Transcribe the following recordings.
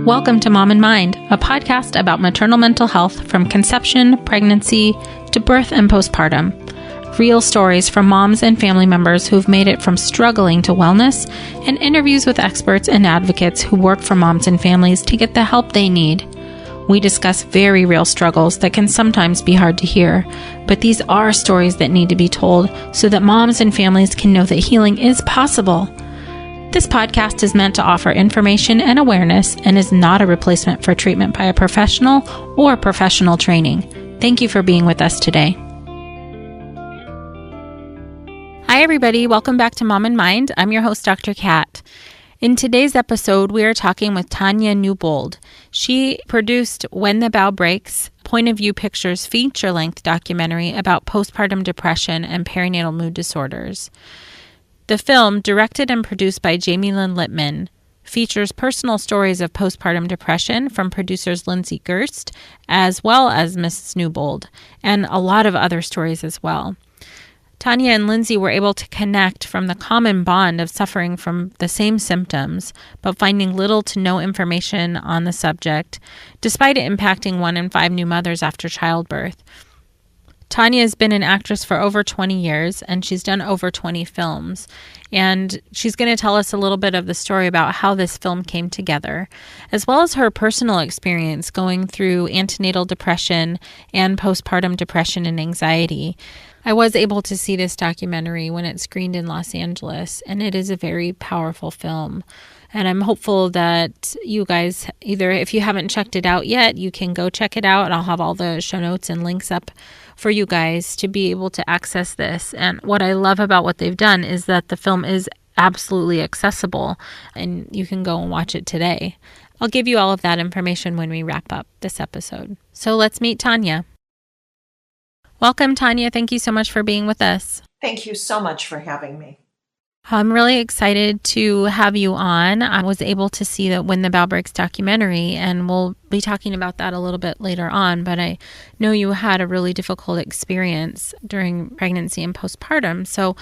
Welcome to Mom and Mind, a podcast about maternal mental health from conception, pregnancy, to birth and postpartum. Real stories from moms and family members who've made it from struggling to wellness, and interviews with experts and advocates who work for moms and families to get the help they need. We discuss very real struggles that can sometimes be hard to hear, but these are stories that need to be told so that moms and families can know that healing is possible. This podcast is meant to offer information and awareness and is not a replacement for treatment by a professional or professional training. Thank you for being with us today. Hi, everybody. Welcome back to Mom and Mind. I'm your host, Dr. Kat. In today's episode, we are talking with Tanya Newbould. She produced When the Bough Breaks, Point of View Pictures feature-length documentary about postpartum depression and perinatal mood disorders. The film, directed and produced by Jamie Lynn Littman, features personal stories of postpartum depression from producers Lindsay Gerszt, as well as Mrs. Newbould, and a lot of other stories as well. Tanya and Lindsay were able to connect from the common bond of suffering from the same symptoms, but finding little to no information on the subject, despite it impacting 1 in 5 new mothers after childbirth. Tanya has been an actress for over 20 years, and she's done over 20 films. And she's going to tell us a little bit of the story about how this film came together, as well as her personal experience going through antenatal depression and postpartum depression and anxiety. I was able to see this documentary when it screened in Los Angeles, and it is a very powerful film. And I'm hopeful that you guys, either if you haven't checked it out yet, you can go check it out. I'll have all the show notes and links up for you guys to be able to access this. And what I love about what they've done is that the film is absolutely accessible, and you can go and watch it today. I'll give you all of that information when we wrap up this episode. So let's meet Tanya. Welcome, Tanya. Thank you so much for being with us. Thank you so much for having me. I'm really excited to have you on. I was able to see that When the Bough Breaks documentary, and we'll be talking about that a little bit later on, but I know you had a really difficult experience during pregnancy and postpartum. So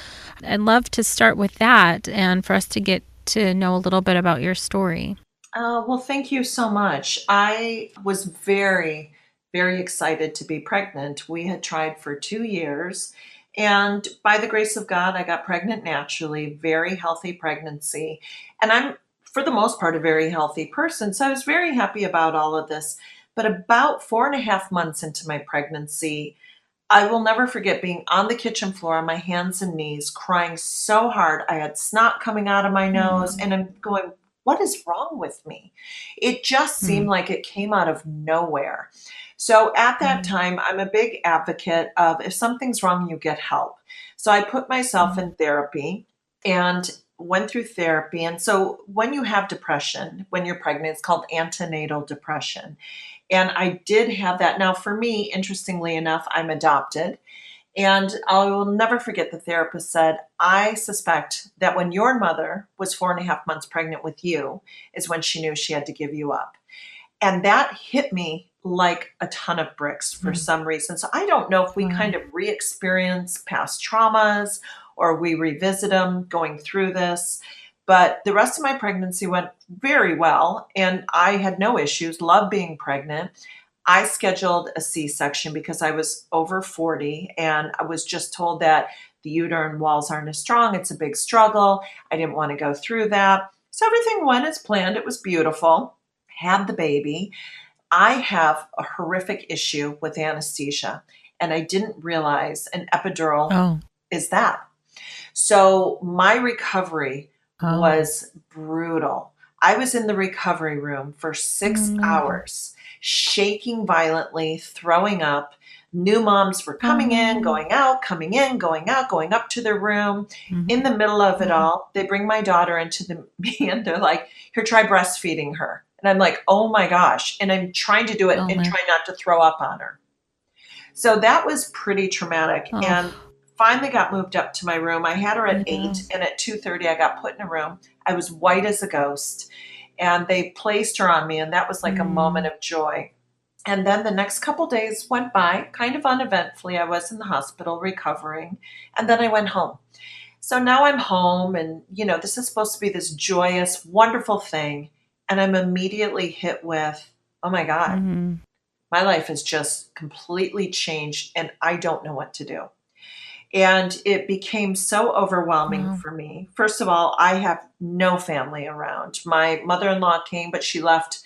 I'd love to start with that and for us to get to know a little bit about your story. Well, thank you so much. I was very, very excited to be pregnant. We had tried for 2 years. And by the grace of God, I got pregnant naturally, very healthy pregnancy. And I'm, for the most part, a very healthy person. So I was very happy about all of this. But about 4.5 months into my pregnancy, I will never forget being on the kitchen floor on my hands and knees, crying so hard. I had snot coming out of my nose, and I'm going, what is wrong with me? It just seemed like it came out of nowhere. So at that time, I'm a big advocate of if something's wrong, you get help. So I put myself in therapy and went through therapy. And so when you have depression, when you're pregnant, it's called antenatal depression. And I did have that. Now, for me, interestingly enough, I'm adopted. And I will never forget the therapist said, I suspect that when your mother was 4.5 months pregnant with you is when she knew she had to give you up. And that hit me like a ton of bricks for some reason. So I don't know if we kind of re-experience past traumas or we revisit them going through this. But the rest of my pregnancy went very well, and I had no issues, loved being pregnant. I scheduled a C-section because I was over 40, and I was just told that the uterine walls aren't as strong. It's a big struggle. I didn't want to go through that. So everything went as planned. It was beautiful. Had the baby. I have a horrific issue with anesthesia, and I didn't realize an epidural is that. So my recovery was brutal. I was in the recovery room for 6 hours, shaking violently, throwing up. New moms were coming in, going out, coming in, going out, going up to their room. In the middle of it all, they bring my daughter into me and they're like, here, try breastfeeding her. And I'm like, oh my gosh. And I'm trying to do it and try not to throw up on her. So that was pretty traumatic. And finally got moved up to my room. I had her at 8, and at 2:30 I got put in a room. I was white as a ghost. And they placed her on me, and that was like a moment of joy. And then the next couple days went by, kind of uneventfully. I was in the hospital recovering, and then I went home. So now I'm home and, this is supposed to be this joyous, wonderful thing. And I'm immediately hit with, oh my God, Mm-hmm. my life has just completely changed and I don't know what to do. And it became so overwhelming Wow. for me. First of all, I have no family around. My mother-in-law came, but she left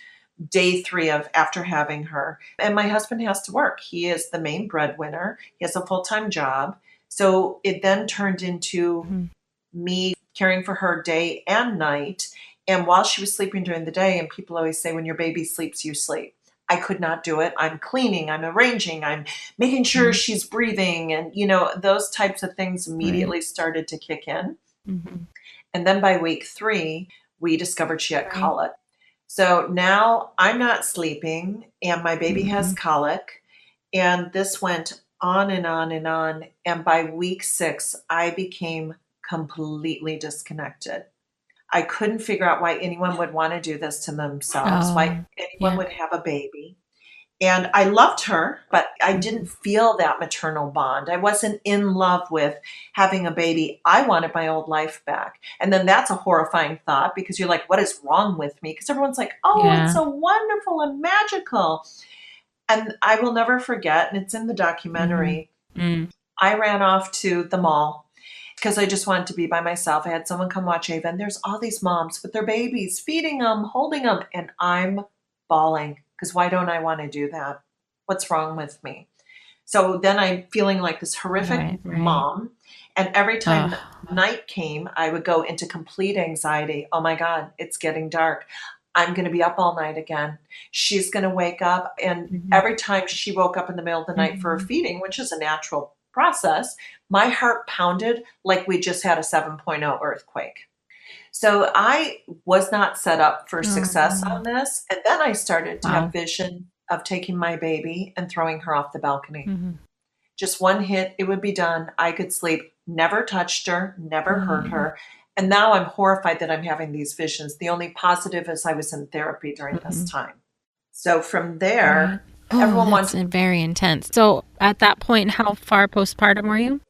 day 3 of after having her. And my husband has to work. He is the main breadwinner. He has a full-time job. So it then turned into Mm-hmm. me caring for her day and night. And while she was sleeping during the day, and people always say, when your baby sleeps, you sleep. I could not do it. I'm cleaning, I'm arranging, I'm making sure she's breathing. And, those types of things Right. immediately started to kick in. Mm-hmm. And then by week 3, we discovered she had Right. colic. So now I'm not sleeping and my baby has Mm-hmm. colic. And this went on and on and on. And by week 6, I became completely disconnected. I couldn't figure out why anyone would want to do this to themselves, why Oh, anyone yeah. would have a baby. And I loved her, but I Mm-hmm. didn't feel that maternal bond. I wasn't in love with having a baby. I wanted my old life back. And then that's a horrifying thought because you're like, what is wrong with me? Because everyone's like, oh, it's Yeah. so wonderful and magical. And I will never forget, and it's in the Mm-hmm. documentary, Mm. I ran off to the mall because I just wanted to be by myself. I had someone come watch Ava, and there's all these moms with their babies, feeding them, holding them, and I'm bawling because why don't I want to do that? What's wrong with me? So then I'm feeling like this horrific Right. Right. mom. And every time Oh. night came, I would go into complete anxiety. Oh my God, it's getting dark. I'm going to be up all night again. She's going to wake up. And Mm-hmm. every time she woke up in the middle of the night for a Mm-hmm. feeding, which is a natural process, my heart pounded like we just had a 7.0 earthquake. So I was not set up for success Oh. on this. And then I started to have Wow. vision of taking my baby and throwing her off the balcony. Mm-hmm. Just one hit, it would be done. I could sleep. Never touched her, never hurt Mm-hmm. her. And now I'm horrified that I'm having these visions. The only positive is I was in therapy during this Mm-hmm. time. So from Right. there, Oh, everyone that's wanted, very intense. So at that point, how far postpartum were you?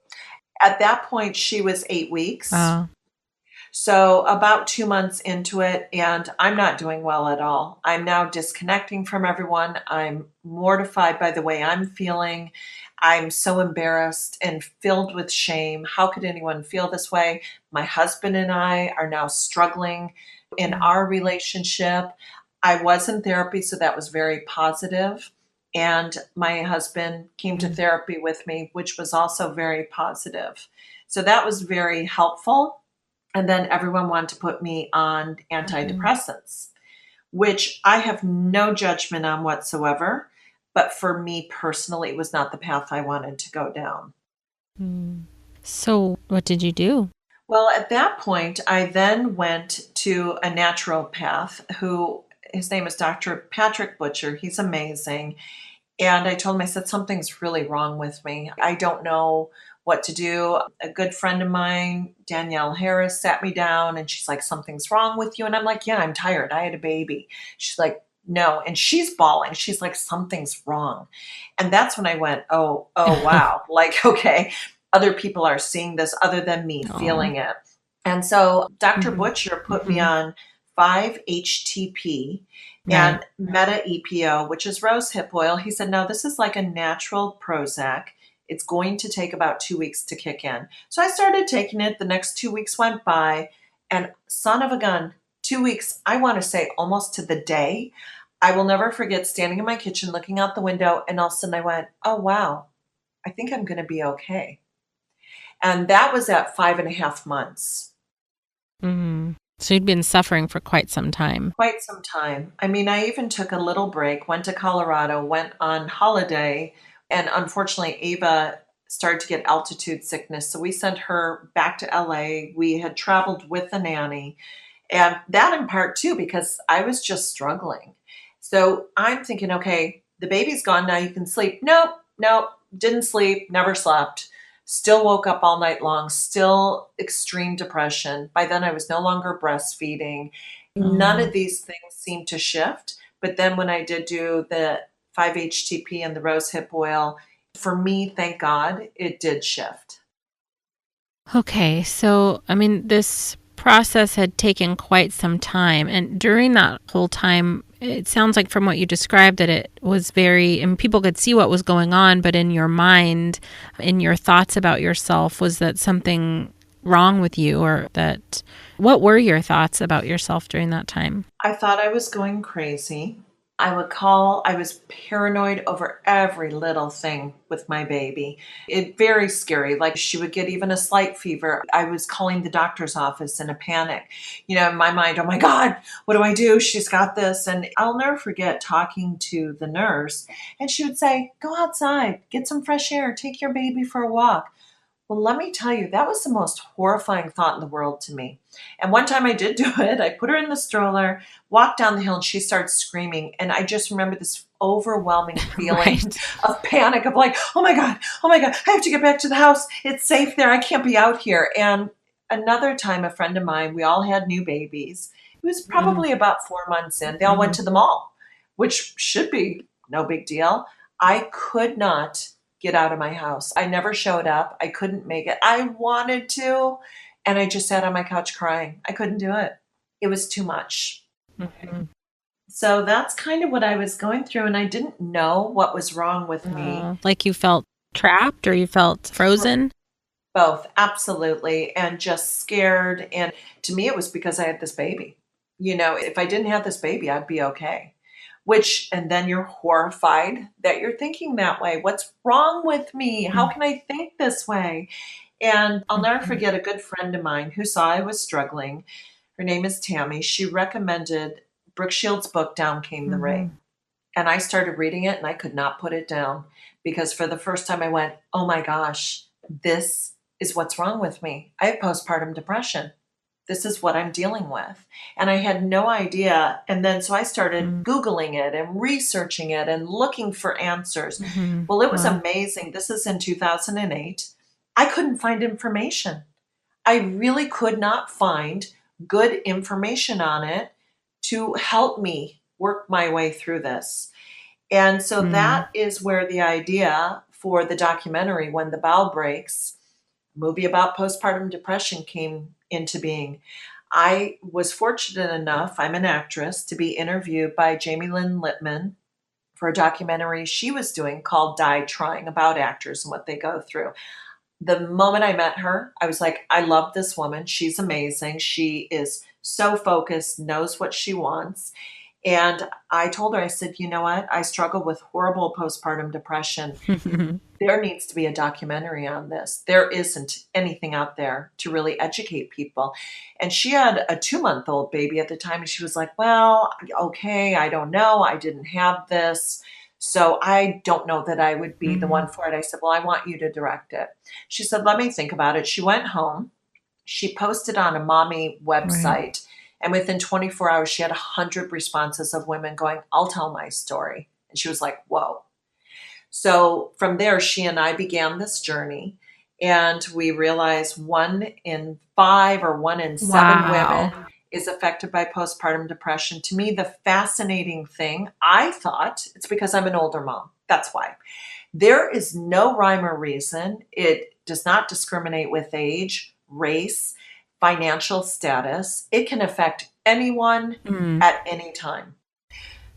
at that point, she was 8 weeks. Wow. So about 2 months into it, and I'm not doing well at all. I'm now disconnecting from everyone. I'm mortified by the way I'm feeling. I'm so embarrassed and filled with shame. How could anyone feel this way? My husband and I are now struggling in Mm-hmm. our relationship. I was in therapy, so that was very positive. And my husband came to therapy with me, which was also very positive. So that was very helpful. And then everyone wanted to put me on Mm-hmm. antidepressants, which I have no judgment on whatsoever. But for me personally, it was not the path I wanted to go down. Mm. So what did you do? Well, at that point, I then went to a naturopath who his name is Dr. Patrick Butcher. He's amazing. And I told him, I said, something's really wrong with me. I don't know what to do. A good friend of mine, Danielle Harris, sat me down and she's like, something's wrong with you. And I'm like, yeah, I'm tired. I had a baby. She's like, no. And she's bawling. She's like, something's wrong. And that's when I went, oh, wow. Like, okay, other people are seeing this other than me Oh. feeling it. And so Dr. Mm-hmm. Butcher put me Mm-hmm. on 5-HTP Right. and Meta EPO, which is rose hip oil. He said, no, this is like a natural Prozac. It's going to take about 2 weeks to kick in. So I started taking it. The next 2 weeks went by, and son of a gun, 2 weeks, I want to say almost to the day. I will never forget standing in my kitchen, looking out the window, and all of a sudden I went, oh, wow, I think I'm going to be okay. And that was at 5.5 months. Mm-hmm. So you'd been suffering for quite some time. Quite some time. I mean, I even took a little break, went to Colorado, went on holiday, and unfortunately, Ava started to get altitude sickness. So we sent her back to LA. We had traveled with a nanny, and that in part too, because I was just struggling. So I'm thinking, okay, the baby's gone. Now you can sleep. Nope, didn't sleep, never slept. Still woke up all night long, still extreme depression. By then, I was no longer breastfeeding. None Oh. of these things seemed to shift. But then when I did do the 5-HTP and the rose hip oil, for me, thank God, it did shift. Okay, so I mean, this process had taken quite some time. And during that whole time, it sounds like from what you described that it was very, and people could see what was going on, but in your mind, in your thoughts about yourself, was that something wrong with you, or that, what were your thoughts about yourself during that time? I thought I was going crazy. I was paranoid over every little thing with my baby. It very scary. Like she would get even a slight fever. I was calling the doctor's office in a panic. You know, in my mind, oh my God, what do I do? She's got this. And I'll never forget talking to the nurse, and she would say, go outside, get some fresh air, take your baby for a walk. Well, let me tell you, that was the most horrifying thought in the world to me. And one time I did do it. I put her in the stroller, walked down the hill, and she starts screaming. And I just remember this overwhelming feeling Right. of panic of like, oh my God, I have to get back to the house. It's safe there. I can't be out here. And another time, a friend of mine, we all had new babies. It was Mm-hmm. probably about 4 months in. They all went to the mall, which should be no big deal. I could not get out of my house. I never showed up. I couldn't make it. I wanted to. And I just sat on my couch crying. I couldn't do it. It was too much. Mm-hmm. So that's kind of what I was going through. And I didn't know what was wrong with me. Like you felt trapped or you felt frozen? Both, absolutely. And just scared. And to me, it was because I had this baby. You know, if I didn't have this baby, I'd be okay. Which, and then you're horrified that you're thinking that way. What's wrong with me? How can I think this way? And I'll never Mm-hmm. forget a good friend of mine who saw I was struggling. Her name is Tammy. She recommended Brook Shields' book, Down Came the Mm-hmm. Rain. And I started reading it and I could not put it down because for the first time I went, oh my gosh, this is what's wrong with me. I have postpartum depression. This is what I'm dealing with. And I had no idea. And then so I started Googling it and researching it and looking for answers. Mm-hmm. Well, it was Wow. amazing. This is in 2008. I couldn't find information. I really could not find good information on it to help me work my way through this. And so Mm. that is where the idea for the documentary, When the Bough Breaks, movie about postpartum depression, came into being. I was fortunate enough, I'm an actress, to be interviewed by Jamie Lynn Littman for a documentary she was doing called Die Trying, about actors and what they go through. The moment I met her, I was like, I love this woman. She's amazing. She is so focused, knows what she wants. And I told her, I said, you know what? I struggle with horrible postpartum depression. There needs to be a documentary on this. There isn't anything out there to really educate people. And she had a 2-month-old baby at the time. And she was like, well, okay, I don't know. I didn't have this. So I don't know that I would be the Mm. one for it. I said, well, I want you to direct it. She said, let me think about it. She went home. She posted on a mommy Right. website. And within 24 hours, she had 100 responses of women going, I'll tell my story. And she was like, whoa. So from there, she and I began this journey. And we realized 1 in 5 or 1 in 7 women Wow. is affected by postpartum depression. To me, the fascinating thing, I thought, it's because I'm an older mom. That's why. There is no rhyme or reason. It does not discriminate with age, race, financial status. It can affect anyone Mm. at any time.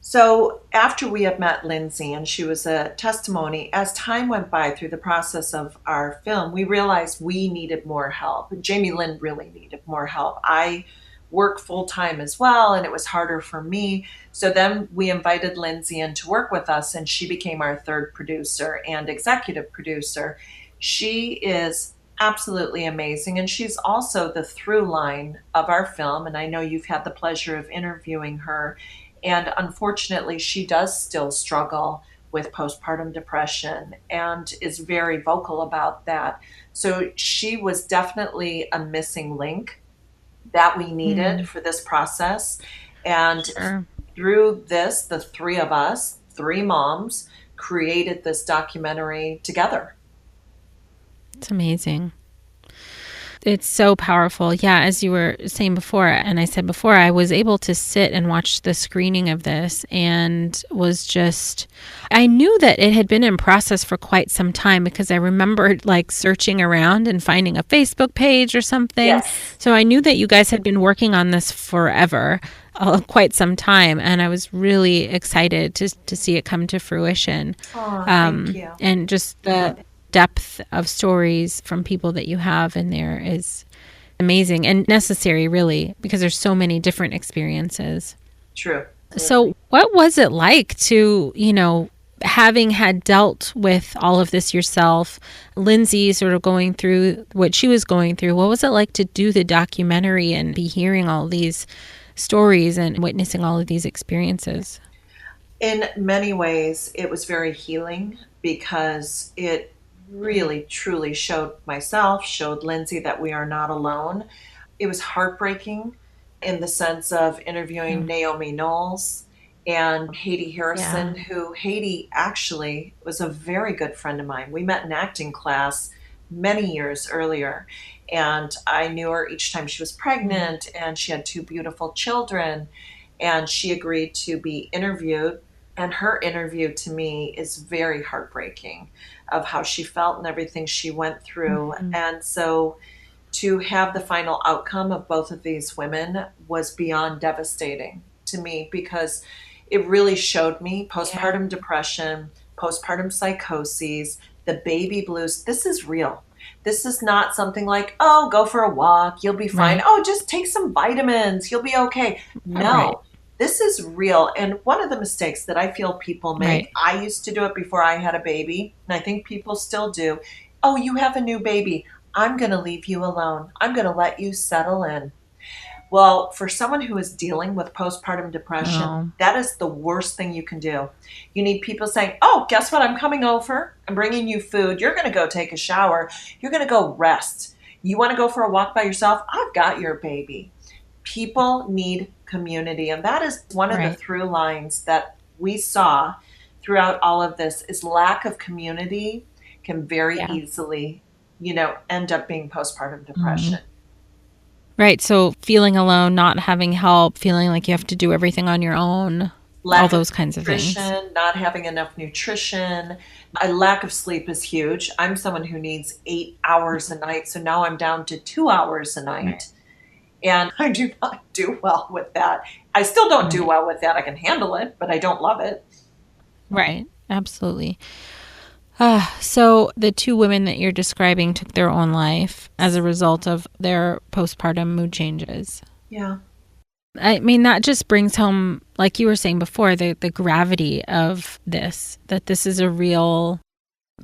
So after we had met Lindsay, and she was a testimony, as time went by through the process of our film, we realized we needed more help. Jamie Lynn really needed more help. I work full time as well, and it was harder for me. So then we invited Lindsay in to work with us, and she became our third producer and executive producer. She is absolutely amazing, and she's also the through line of our film. And I know you've had the pleasure of interviewing her, and unfortunately, she does still struggle with postpartum depression and is very vocal about that. So she was definitely a missing link that we needed Mm. for this process. And Sure. through this, the three of us, three moms, created this documentary together. It's amazing. It's so powerful. Yeah, as you were saying before, and I said before, I was able to sit and watch the screening of this and was just, I knew that it had been in process for quite some time because I remembered like searching around and finding a Facebook page or something. Yes. So I knew that you guys had been working on this forever, quite some time. And I was really excited to see it come to fruition. Oh, thank you. And just the depth of stories from people that you have in there is amazing and necessary, really, because there's so many different experiences. True. So what was it like to, having had dealt with all of this yourself, Lindsay sort of going through what she was going through, what was it like to do the documentary and be hearing all these stories and witnessing all of these experiences? In many ways, it was very healing because it really truly showed myself, showed Lindsay that we are not alone. It was heartbreaking in the sense of interviewing Naomi Knowles and Haiti Harrison, who Haiti actually was a very good friend of mine. We met in acting class many years earlier, and I knew her each time she was pregnant, and she had two beautiful children, and she agreed to be interviewed. And her interview to me is very heartbreaking of how she felt and everything she went through. And so to have the final outcome of both of these women was beyond devastating to me because it really showed me postpartum depression, postpartum psychoses, the baby blues. This is real. This is not something like, oh, go for a walk, you'll be fine. Right. Oh, just take some vitamins, you'll be okay. No. Right. This is real. And one of the mistakes that I feel people make, I used to do it before I had a baby, and I think people still do. Oh, you have a new baby. I'm going to leave you alone. I'm going to let you settle in. Well, for someone who is dealing with postpartum depression, that is the worst thing you can do. You need people saying, oh, guess what? I'm coming over. I'm bringing you food. You're going to go take a shower. You're going to go rest. You want to go for a walk by yourself? I've got your baby. People need community. And that is one of the through lines that we saw throughout all of this is lack of community can very easily, end up being postpartum depression. Right. So feeling alone, not having help, feeling like you have to do everything on your own, all those kinds of things. Not having enough nutrition. A lack of sleep is huge. I'm someone who needs 8 hours a night. So now I'm down to 2 hours a night. And I do not do well with that. I still don't do well with that. I can handle it, but I don't love it. Right. Absolutely. So the two women that you're describing took their own life as a result of their postpartum mood changes. Yeah. I mean, that just brings home, like you were saying before, the gravity of this, that this is a real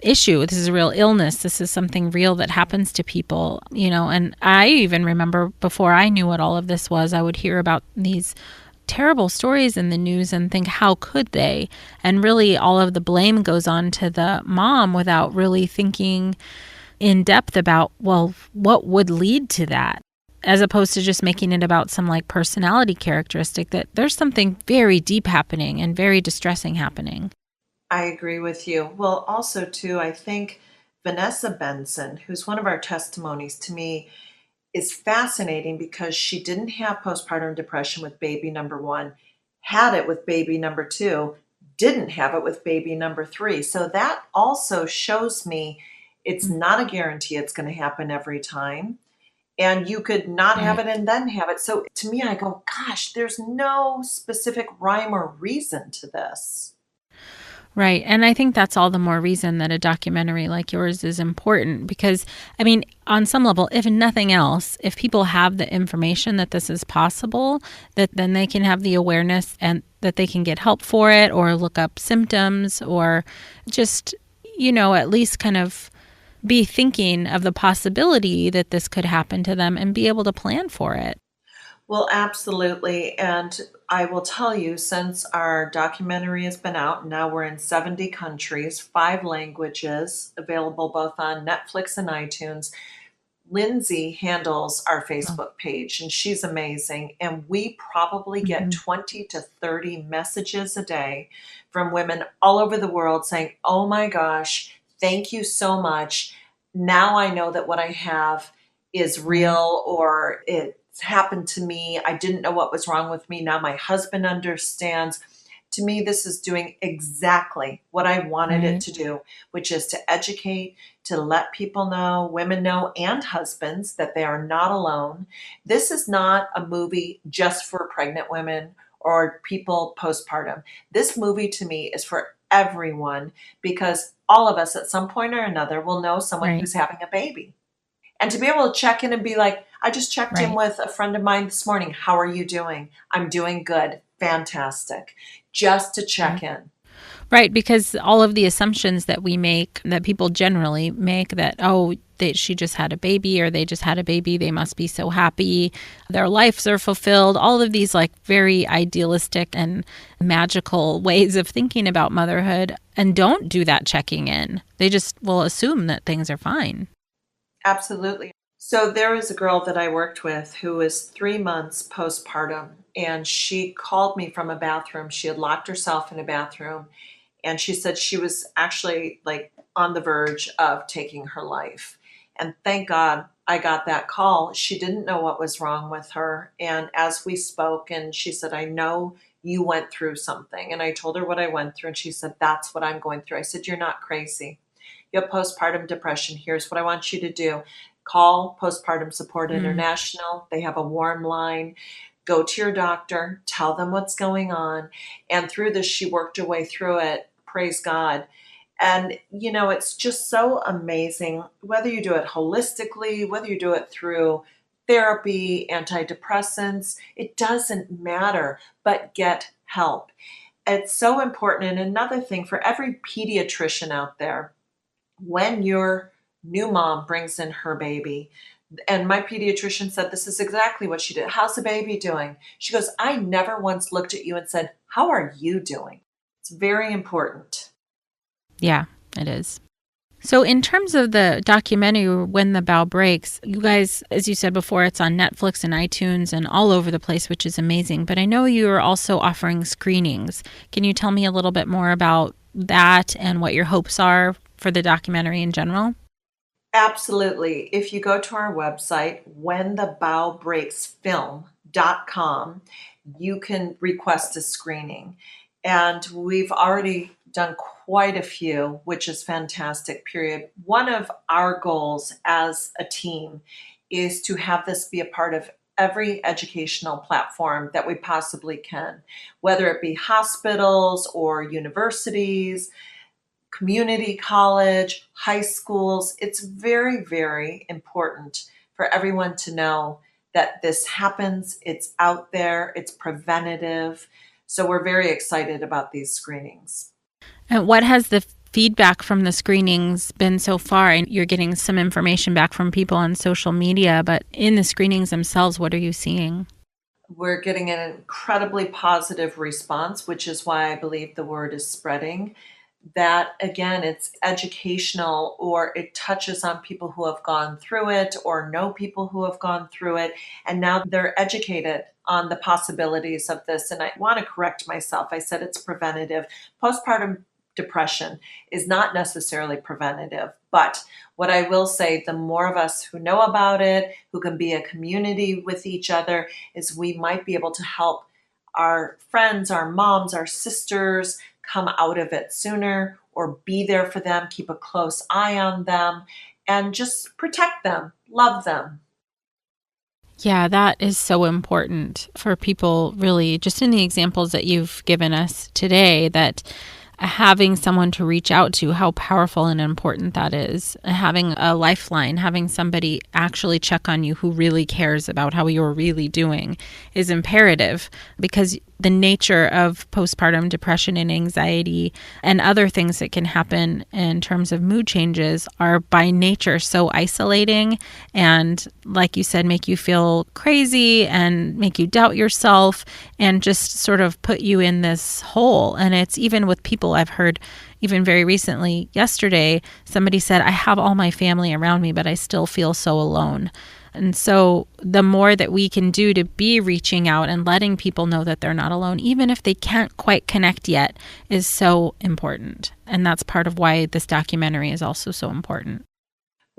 issue. This is a real illness. This is something real that happens to people, and I even remember before I knew what all of this was, I would hear about these terrible stories in the news and think, how could they? And really all of the blame goes on to the mom without really thinking in depth about, well, what would lead to that? As opposed to just making it about some like personality characteristic, that there's something very deep happening and very distressing happening. I agree with you. Well, also too, I think Vanessa Benson, who's one of our testimonies to me, is fascinating because she didn't have postpartum depression with baby number 1, had it with baby number 2, didn't have it with baby number 3. So that also shows me it's not a guarantee it's going to happen every time. And you could not have it and then have it. So to me, I go, gosh, there's no specific rhyme or reason to this. Right. And I think that's all the more reason that a documentary like yours is important because, I mean, on some level, if nothing else, if people have the information that this is possible, that then they can have the awareness and that they can get help for it or look up symptoms or just, at least kind of be thinking of the possibility that this could happen to them and be able to plan for it. Well, absolutely. And I will tell you, since our documentary has been out, now we're in 70 countries, 5 languages, available both on Netflix and iTunes. Lindsay handles our Facebook page, and she's amazing. And we probably get 20 to 30 messages a day from women all over the world saying, oh my gosh, thank you so much. Now I know that what I have is real, or it's happened to me. I didn't know what was wrong with me. Now my husband understands. To me, this is doing exactly what I wanted it Right. to do, which is to educate, to let people know, women know, and husbands, that they are not alone. This is not a movie just for pregnant women or people postpartum. This movie to me is for everyone, because all of us at some point or another will know someone Right. who's having a baby. And to be able to check in and be like, I just checked in Right. with a friend of mine this morning. How are you doing? I'm doing good. Fantastic. Just to check Right. in. Right, because all of the assumptions that we make, that people generally make, that, oh, she just had a baby, or they just had a baby, they must be so happy, their lives are fulfilled, all of these like very idealistic and magical ways of thinking about motherhood, and don't do that checking in. They just will assume that things are fine. Absolutely. So there was a girl that I worked with who was 3 months postpartum, and she called me from a bathroom. She had locked herself in a bathroom, and she said she was actually like on the verge of taking her life. And thank God I got that call. She didn't know what was wrong with her. And as we spoke, and she said, I know you went through something. And I told her what I went through. And she said, that's what I'm going through. I said, you're not crazy. You have postpartum depression. Here's what I want you to do. Call Postpartum Support Mm. International. They have a warm line. Go to your doctor, tell them what's going on. And through this, she worked her way through it. Praise God. And, it's just so amazing, whether you do it holistically, whether you do it through therapy, antidepressants, it doesn't matter, but get help. It's so important. And another thing for every pediatrician out there, when your new mom brings in her baby, and my pediatrician said this is exactly what she did. How's the baby doing? She goes, I never once looked at you and said, how are you doing? It's very important. Yeah, it is. So in terms of the documentary, When the Bough Breaks, you guys, as you said before, it's on Netflix and iTunes and all over the place, which is amazing. But I know you are also offering screenings. Can you tell me a little bit more about that and what your hopes are for the documentary in general? Absolutely. If you go to our website, whenthebowbreaksfilm.com, you can request a screening. And we've already done quite a few, which is fantastic, period. One of our goals as a team is to have this be a part of every educational platform that we possibly can, whether it be hospitals or universities, community college, high schools. It's very, very important for everyone to know that this happens. It's out there, it's preventative. So we're very excited about these screenings. And what has the feedback from the screenings been so far? And you're getting some information back from people on social media, but in the screenings themselves, what are you seeing? We're getting an incredibly positive response, which is why I believe the word is spreading. That again, it's educational, or it touches on people who have gone through it or know people who have gone through it. And now they're educated on the possibilities of this. And I want to correct myself. I said it's preventative. Postpartum depression is not necessarily preventative. But what I will say, the more of us who know about it, who can be a community with each other, is we might be able to help our friends, our moms, our sisters come out of it sooner, or be there for them, keep a close eye on them, and just protect them, love them. Yeah, that is so important for people, really, just in the examples that you've given us today, that having someone to reach out to, how powerful and important that is. Having a lifeline, having somebody actually check on you who really cares about how you're really doing is imperative, because the nature of postpartum depression and anxiety and other things that can happen in terms of mood changes are by nature so isolating, and, like you said, make you feel crazy and make you doubt yourself and just sort of put you in this hole. And it's even with people I've heard, even very recently, yesterday, somebody said, I have all my family around me, but I still feel so alone. And so the more that we can do to be reaching out and letting people know that they're not alone, even if they can't quite connect yet, is so important. And that's part of why this documentary is also so important.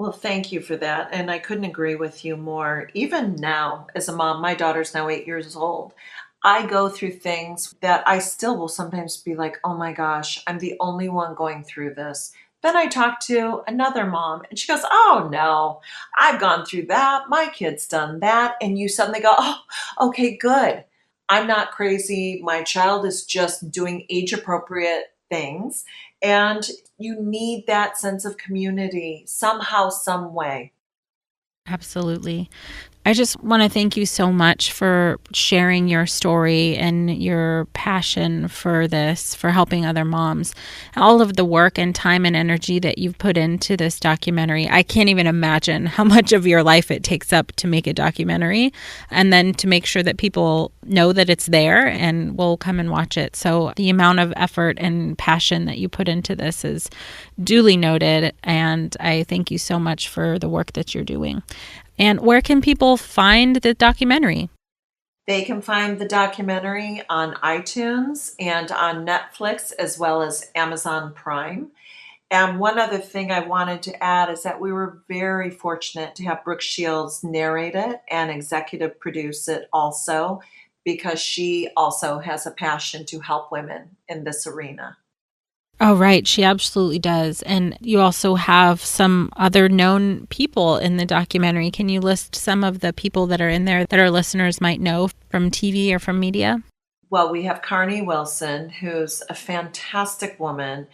Well, thank you for that. And I couldn't agree with you more. Even now, as a mom, my daughter's now 8 years old. I go through things that I still will sometimes be like, oh my gosh, I'm the only one going through this. Then I talk to another mom and she goes, oh no, I've gone through that. My kid's done that. And you suddenly go, oh, okay, good. I'm not crazy. My child is just doing age appropriate things. And you need that sense of community somehow, some way. Absolutely. I just want to thank you so much for sharing your story and your passion for this, for helping other moms. All of the work and time and energy that you've put into this documentary. I can't even imagine how much of your life it takes up to make a documentary and then to make sure that people know that it's there and will come and watch it. So the amount of effort and passion that you put into this is duly noted. And I thank you so much for the work that you're doing. And where can people find the documentary? They can find the documentary on iTunes and on Netflix as well as Amazon Prime. And one other thing I wanted to add is that we were very fortunate to have Brook Shields narrate it and executive produce it also, because she also has a passion to help women in this arena. Oh, right. She absolutely does. And you also have some other known people in the documentary. Can you list some of the people that are in there that our listeners might know from TV or from media? Well, we have Carnie Wilson, who's a fantastic woman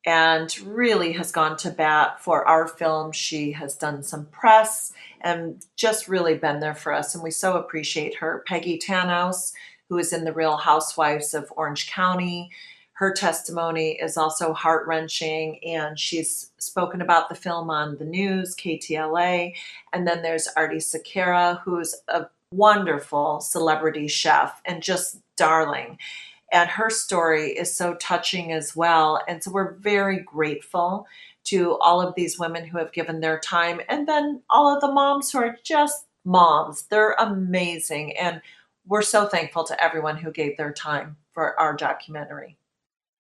and really has gone to bat for our film. She has done some press and just really been there for us, and we so appreciate her. Peggy Tanous, who is in The Real Housewives of Orange County. Her testimony is also heart-wrenching, and she's spoken about the film on the news, KTLA. And then there's Aarti Sequeira, who's a wonderful celebrity chef and just darling. And her story is so touching as well. And so we're very grateful to all of these women who have given their time. And then all of the moms who are just moms. They're amazing. And we're so thankful to everyone who gave their time for our documentary.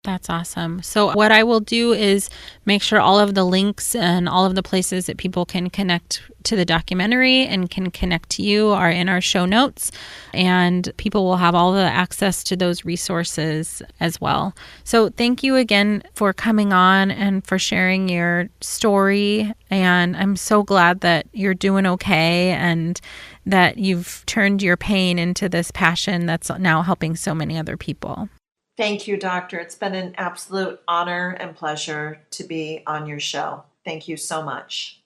That's awesome. So what I will do is make sure all of the links and all of the places that people can connect to the documentary and can connect to you are in our show notes, and people will have all the access to those resources as well. So thank you again for coming on and for sharing your story. And I'm so glad that you're doing okay and that you've turned your pain into this passion that's now helping so many other people. Thank you, Doctor. It's been an absolute honor and pleasure to be on your show. Thank you so much.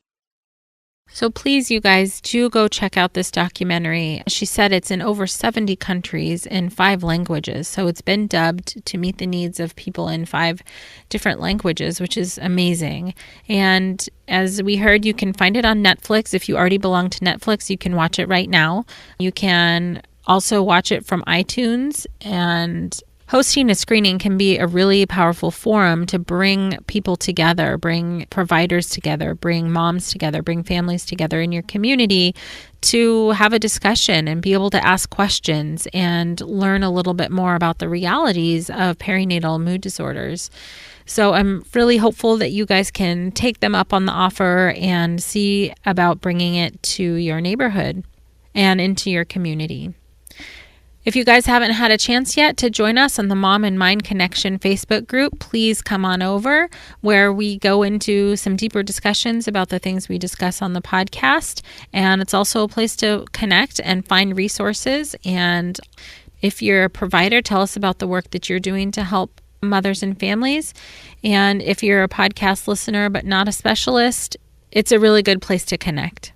So please, you guys, do go check out this documentary. She said it's in over 70 countries in 5 languages. So it's been dubbed to meet the needs of people in 5 different languages, which is amazing. And as we heard, you can find it on Netflix. If you already belong to Netflix, you can watch it right now. You can also watch it from iTunes, and hosting a screening can be a really powerful forum to bring people together, bring providers together, bring moms together, bring families together in your community to have a discussion and be able to ask questions and learn a little bit more about the realities of perinatal mood disorders. So I'm really hopeful that you guys can take them up on the offer and see about bringing it to your neighborhood and into your community. If you guys haven't had a chance yet to join us on the Mom and Mind Connection Facebook group, please come on over, where we go into some deeper discussions about the things we discuss on the podcast. And it's also a place to connect and find resources. And if you're a provider, tell us about the work that you're doing to help mothers and families. And if you're a podcast listener but not a specialist, it's a really good place to connect.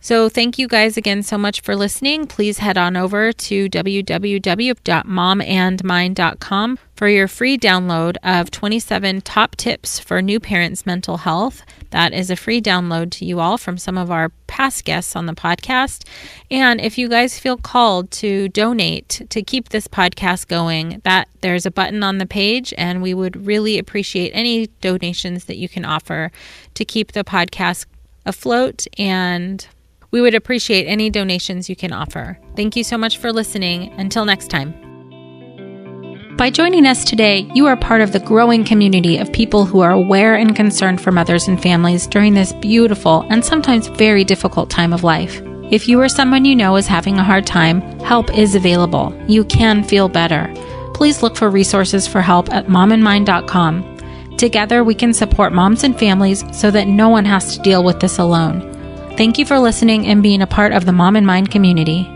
So thank you guys again so much for listening. Please head on over to www.momandmind.com for your free download of 27 top tips for new parents' mental health. That is a free download to you all from some of our past guests on the podcast. And if you guys feel called to donate to keep this podcast going, that there's a button on the page, and we would really appreciate any donations that you can offer to keep the podcast afloat, and we would appreciate any donations you can offer. Thank you so much for listening. Until next time. By joining us today, you are part of the growing community of people who are aware and concerned for mothers and families during this beautiful and sometimes very difficult time of life. If you or someone you know is having a hard time, help is available. You can feel better. Please look for resources for help at momandmind.com. Together, we can support moms and families so that no one has to deal with this alone. Thank you for listening and being a part of the Mom and Mind community.